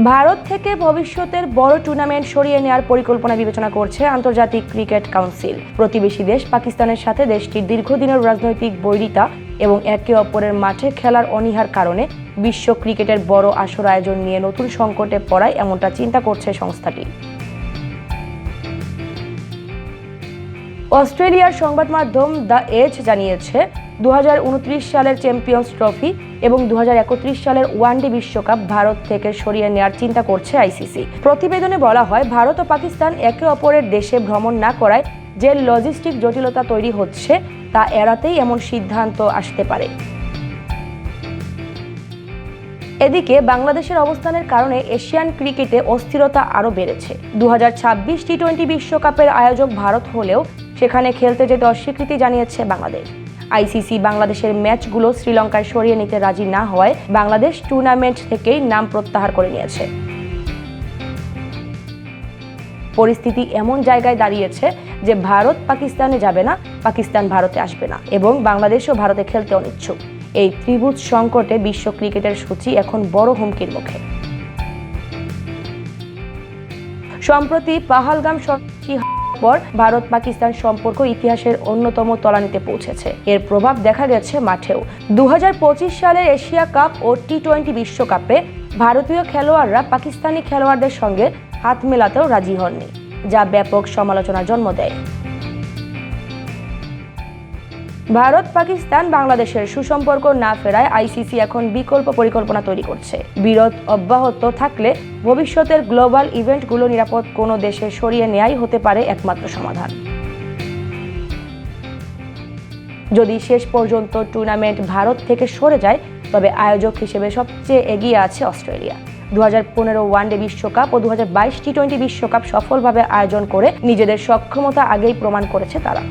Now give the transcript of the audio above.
ভারত থেকে ভবিষ্যতের বড় টুর্নামেন্ট সরিয়ে নেওয়ার পরিকল্পনা বিবেচনা করছে আন্তর্জাতিক ক্রিকেট কাউন্সিল। প্রতিবেশী দেশ পাকিস্তানের সাথে দেশটির দীর্ঘদিনের রাজনৈতিক বৈরিতা এবং একে অপরের মাঠে খেলার অনীহার কারণে বিশ্ব ক্রিকেটের বড় আসর আয়োজন নিয়ে নতুন সংকটে পড়ায় এমনটা চিন্তা করছে সংস্থাটি। অস্ট্রেলিয়ার সংবাদ মাধ্যম দ্য এজ জানিয়েছে, 2029 সালের চ্যাম্পিয়ন্স ট্রফি এবং 2031 সালের ওয়ানডে বিশ্বকাপ ভারত থেকে সরিয়ে নেওয়ার চিন্তা করছে আইসিসি। প্রতিবেদনে বলা হয়, ভারত ও পাকিস্তান একে অপরের দেশে ভ্রমণ না করায় যে লজিস্টিক জটিলতা তৈরি হচ্ছে তা এড়াতেই এমন সিদ্ধান্ত আসতে পারে। এদিকে বাংলাদেশের অবস্থানের কারণে এশিয়ান ক্রিকেটে অস্থিরতা আরও বেড়েছে। 2026 টি-20 বিশ্বকাপের আয়োজক ভারত হলেও সেখানে খেলতে যেতে অস্বীকৃতি জানিয়েছে বাংলাদেশ। আইসিসি বাংলাদেশের ম্যাচগুলো শ্রীলঙ্কায় সরিয়ে নিতে রাজি না হওয়ায় বাংলাদেশ টুর্নামেন্ট থেকেই নাম প্রত্যাহার করে নিয়েছে। পরিস্থিতি এমন জায়গায় দাঁড়িয়েছে যে ভারত পাকিস্তানে যাবে না, পাকিস্তান ভারতে আসবে না এবং বাংলাদেশও ভারতে খেলতে অনিচ্ছুক। এই ত্রিভুজ সংকটে বিশ্ব ক্রিকেটের সূচি এখন বড় হুমকির মুখে। সম্প্রতি পাহালগাম পর ভারত পাকিস্তান সম্পর্ক ইতিহাসের অন্যতম তলানিতে পৌঁছেছে। এর প্রভাব দেখা গেছে মাঠেও। 2025 সালের এশিয়া কাপ ও টি-20 বিশ্বকাপে ভারতীয় খেলোয়াড়রা পাকিস্তানি খেলোয়াড়দের সঙ্গে হাত মেলাতেও রাজি হননি, যা ব্যাপক সমালোচনার জন্ম দেয়। ভারত পাকিস্তান বাংলাদেশের সুসম্পর্ক না ফেরায় আইসিসি এখন বিকল্প পরিকল্পনা তৈরি করছে। বিরোধ অব্যাহত থাকলে ভবিষ্যতের গ্লোবাল ইভেন্টগুলো নিরাপদ কোনো দেশে সরিয়ে নেয়াই হতে পারে একমাত্র সমাধান। যদি শেষ পর্যন্ত টুর্নামেন্ট ভারত থেকে সরে যায়, তবে আয়োজক হিসেবে সবচেয়ে এগিয়ে আছে অস্ট্রেলিয়া। 2015 ওয়ানডে বিশ্বকাপ ও 2022 টি-20 বিশ্বকাপ সফলভাবে আয়োজন করে নিজেদের সক্ষমতা আগেই প্রমাণ করেছে তারা।